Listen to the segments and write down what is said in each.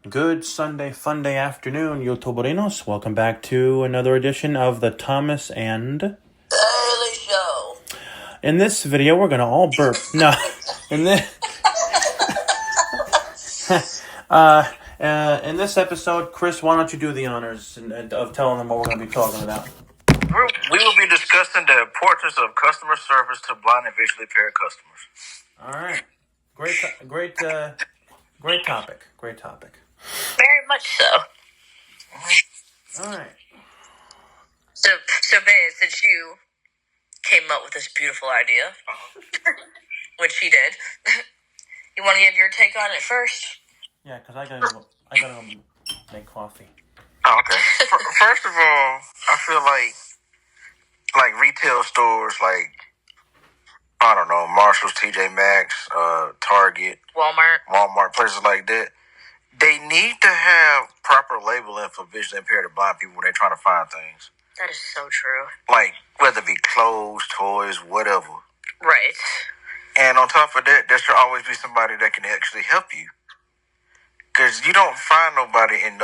Good Sunday, fun day afternoon, YouTuberinos. Welcome back to another edition of the Thomas and Early Show. In this video, we're gonna all burp. No, in this in this episode, Chris, why don't you do the honors of telling them what we're gonna be talking about? We will be discussing the importance of customer service to blind and visually impaired customers. All right, great topic. Great topic. Very much so. All right. So Ben, since you came up with this beautiful idea, which he did, you want to give your take on it first? Yeah, because I gotta make coffee. Oh, okay. First of all, I feel like retail stores, like I don't know, Marshalls, TJ Maxx, Target, Walmart, places like that. They need to have proper labeling for visually impaired or blind people when they're trying to find things. That is so true. Like whether it be clothes, toys, whatever. Right. And on top of that, there should always be somebody that can actually help you. Because you don't find nobody in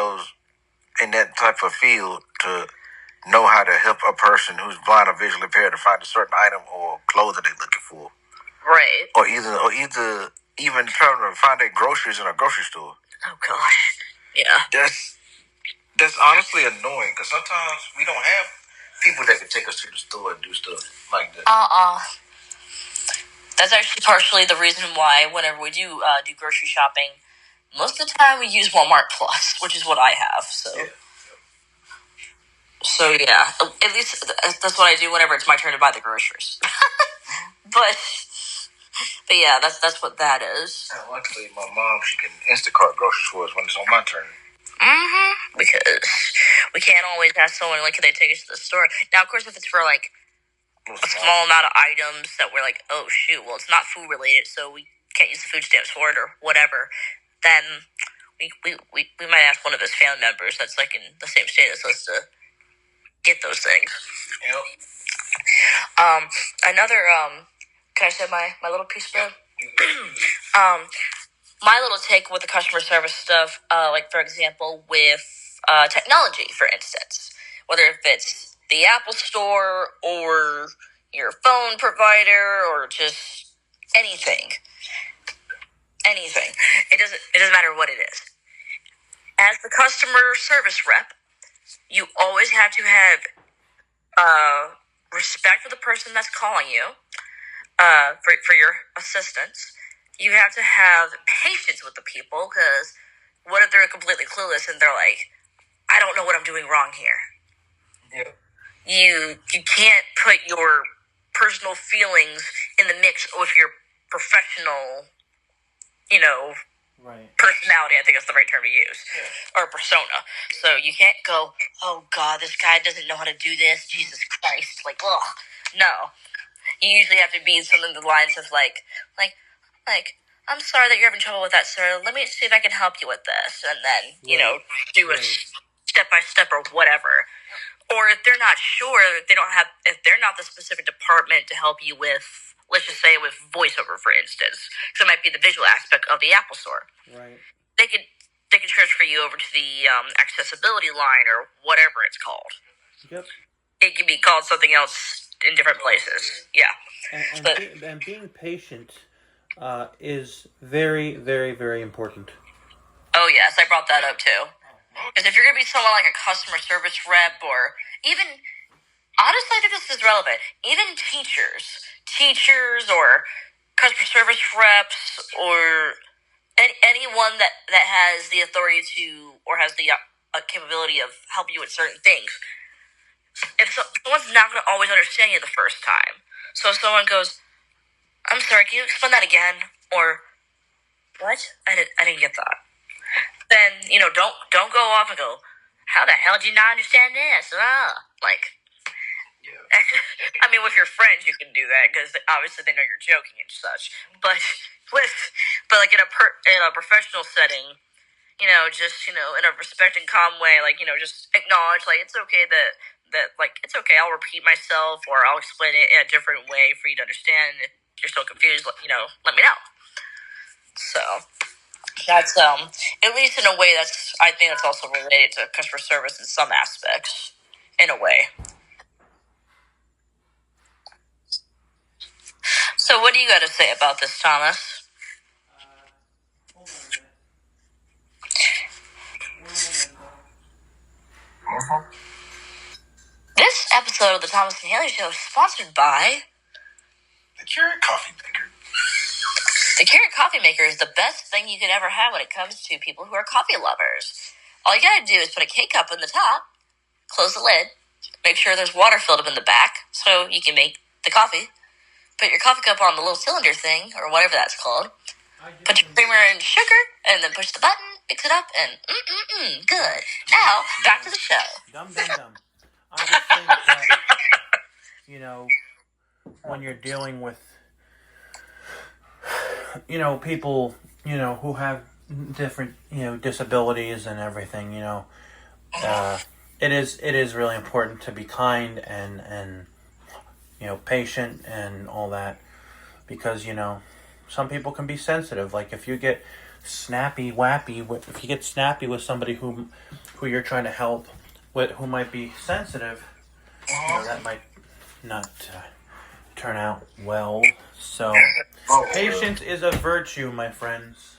that type of field to know how to help a person who's blind or visually impaired to find a certain item or clothes that they're looking for. Right. Or either even trying to find their groceries in a grocery store. Oh gosh. Yeah. That's honestly annoying because sometimes we don't have people that can take us to the store and do stuff like that. That's actually partially the reason why whenever we do grocery shopping, most of the time we use Walmart Plus, which is what I have. So yeah, at least that's what I do whenever it's my turn to buy the groceries. but yeah, that's what that is. And luckily, my mom, she can Instacart groceries for us when it's on my turn. Because we can't always have someone like, can they take us to the store? Now, of course, if it's for like a small amount of items that we're like, oh shoot, well, it's not food related, so we can't use the food stamps for it or whatever, then we might ask one of his family members that's like in the same state as us to get those things. Yep. Another, can I say my little piece of my little take with the customer service stuff, like for example, with technology, for instance, whether if it's the Apple Store or your phone provider or just anything. It doesn't matter what it is. As the customer service rep, you always have to have respect for the person that's calling you, for your assistance. You have to have patience with the people, because what if they're completely clueless and they're like, I don't know what I'm doing wrong here. Yeah. You can't put your personal feelings in the mix with your professional, Right. personality, I think that's the right term to use, or persona. So you can't go, oh God, this guy doesn't know how to do this, Jesus Christ, like, ugh. No. You usually have to be something along the lines of like, I'm sorry that you're having trouble with that, sir. Let me see if I can help you with this. And then, do a step-by-step or whatever. Or if they're not sure, if they're not the specific department to help you with, let's just say with voiceover, for instance, because it might be the visual aspect of the Apple Store. Right. They could transfer you over to the accessibility line or whatever it's called. Yep. It could be called something else in different places. Yeah. And being patient is very, very, very important. Oh, yes, I brought that up, too. Because if you're going to be someone like a customer service rep, or even, honestly, I think this is relevant, even teachers or customer service reps, or anyone that has the authority to, or has the capability of helping you with certain things, if someone's not going to always understand you the first time. So if someone goes, I'm sorry, can you explain that again? Or, what? I didn't get that. Then, don't go off and go, how the hell do you not understand this? Like, I mean, with your friends, you can do that, because obviously they know you're joking and such. But like in a professional setting, just, in a respect and calm way, like, just acknowledge, like, it's okay that like, it's okay, I'll repeat myself, or I'll explain it in a different way for you to understand. If you're still confused, let me know. So, That's at least in a way I think that's also related to customer service in some aspects, in a way. So what do you got to say about this, Thomas? This episode of the Thomas and Haley Show is sponsored by The Keurig Coffee Maker. The Keurig Coffee Maker is the best thing you could ever have when it comes to people who are coffee lovers. All you gotta do is put a K-cup in the top, close the lid, make sure there's water filled up in the back so you can make the coffee. Put your coffee cup on the little cylinder thing, or whatever that's called. Put your creamer and sugar, and then push the button, mix it up, and good. Now, back to the show. Dumb. I just think that, when you're dealing with, people, who have different, disabilities and everything, it is really important to be kind and patient and all that, because, some people can be sensitive. Like if you get snappy with somebody who you're trying to help with, who might be sensitive, that might not turn out well. So patience is a virtue, my friends.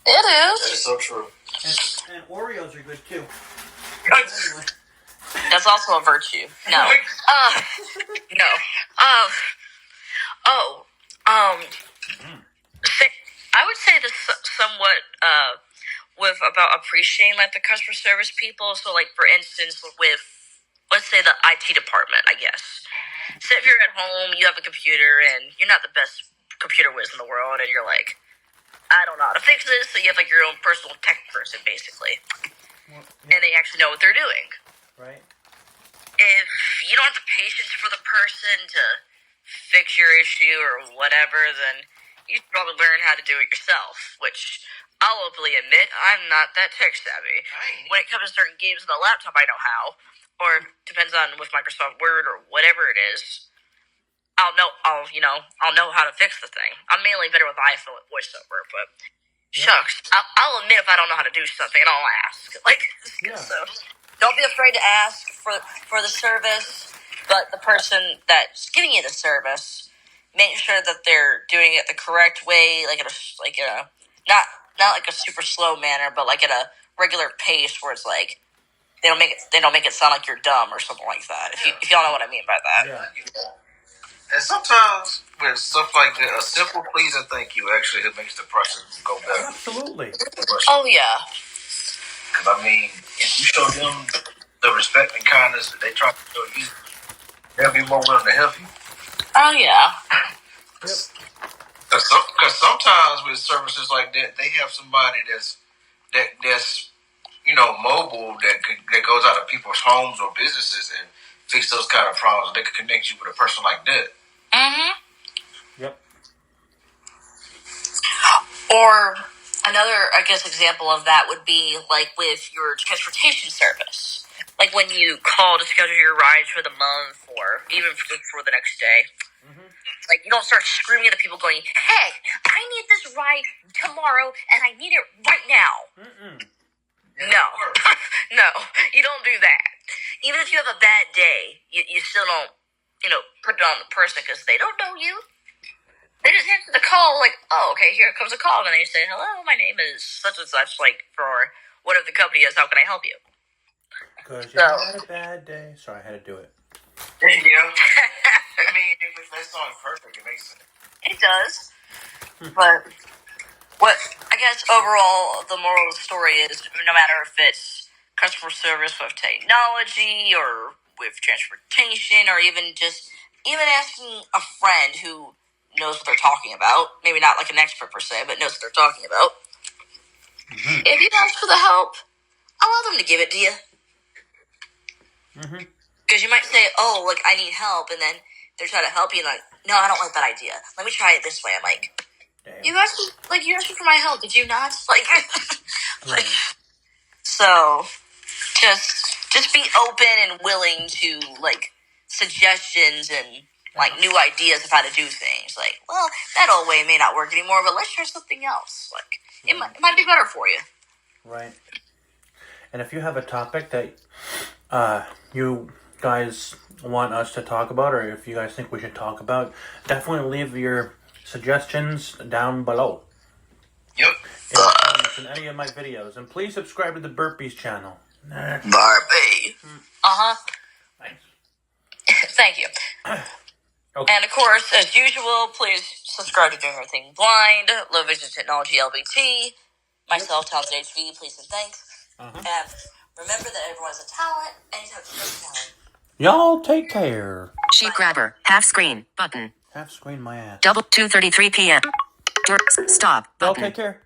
It is. That is so true. And Oreos are good too. Anyway. That's also a virtue. No. No. I would say this somewhat with about appreciating like the customer service people. So like for instance with, let's say, the IT department, I guess. So if you're at home, you have a computer and you're not the best computer whiz in the world and you're like, I don't know how to fix this. So you have like your own personal tech person basically. And they actually know what they're doing. Right. If you don't have the patience for the person to fix your issue or whatever, then you should probably learn how to do it yourself, which I'll openly admit I'm not that tech savvy. When it comes to certain games on the laptop, I know how, or depends on with Microsoft Word or whatever it is. I'll know how to fix the thing. I'm mainly better with iPhone with VoiceOver, but shucks, I'll admit if I don't know how to do something, and I'll ask. So don't be afraid to ask for the service, but the person that's giving you the service, make sure that they're doing it the correct way, not like a super slow manner, but like at a regular pace where it's like they don't make it sound like you're dumb or something like that. If y'all know what I mean by that. Yeah. And sometimes with stuff like that, a simple please and thank you actually makes the process go better. Absolutely. Oh yeah. Because if you show them the respect and kindness that they try to show you, they'll be more willing to help you. Oh yeah. Because sometimes with services like that, they have somebody that's mobile that goes out of people's homes or businesses and fix those kind of problems. They can connect you with a person like that. Mm-hmm. Yep. Or another, I guess, example of that would be like with your transportation service. Like when you call to schedule your rides for the month or even for the next day. Mm-hmm. Like you don't start screaming at the people going, hey, I need this ride tomorrow and I need it right now. Mm-mm. No. No, you don't do that. Even if you have a bad day, you still don't, put it on the person because they don't know you. They just answer the call like, oh, okay, here comes a call. And then you say, hello, my name is such and such, like for whatever the company is, how can I help you? Because you had a bad day. Sorry, I had to do it. There you go. If that song's perfect, it makes sense. It does. But what I guess overall the moral of the story is no matter if it's customer service with technology or with transportation or even asking a friend who knows what they're talking about, maybe not like an expert per se, but knows what they're talking about. Mm-hmm. If you ask for the help, allow them to give it to you. Because you might say, oh, like, I need help, and then they're trying to help you, and like, no, I don't like that idea. Let me try it this way. I'm like, damn. You asked me for my help, did you not? Like, so, just be open and willing to, like, suggestions and like new ideas of how to do things. Like, well, that old way may not work anymore, but let's try something else. Like, it might be better for you. Right. And if you have a topic that you guys want us to talk about, or if you guys think we should talk about, definitely leave your suggestions down below. Yep. In any of my videos. And please subscribe to the Burpees channel. Barbie. Thanks. Thank you. Okay. And of course, as usual, please subscribe to Doing Everything Blind, Low Vision Technology LBT, myself, Talented HV, please and thanks. And remember that everyone has a talent, and you have to have talent. Y'all take care. Sheet grabber. Half screen. Button. Half screen my ass. Double 2:33 p.m. Stop. Y'all Button. take care.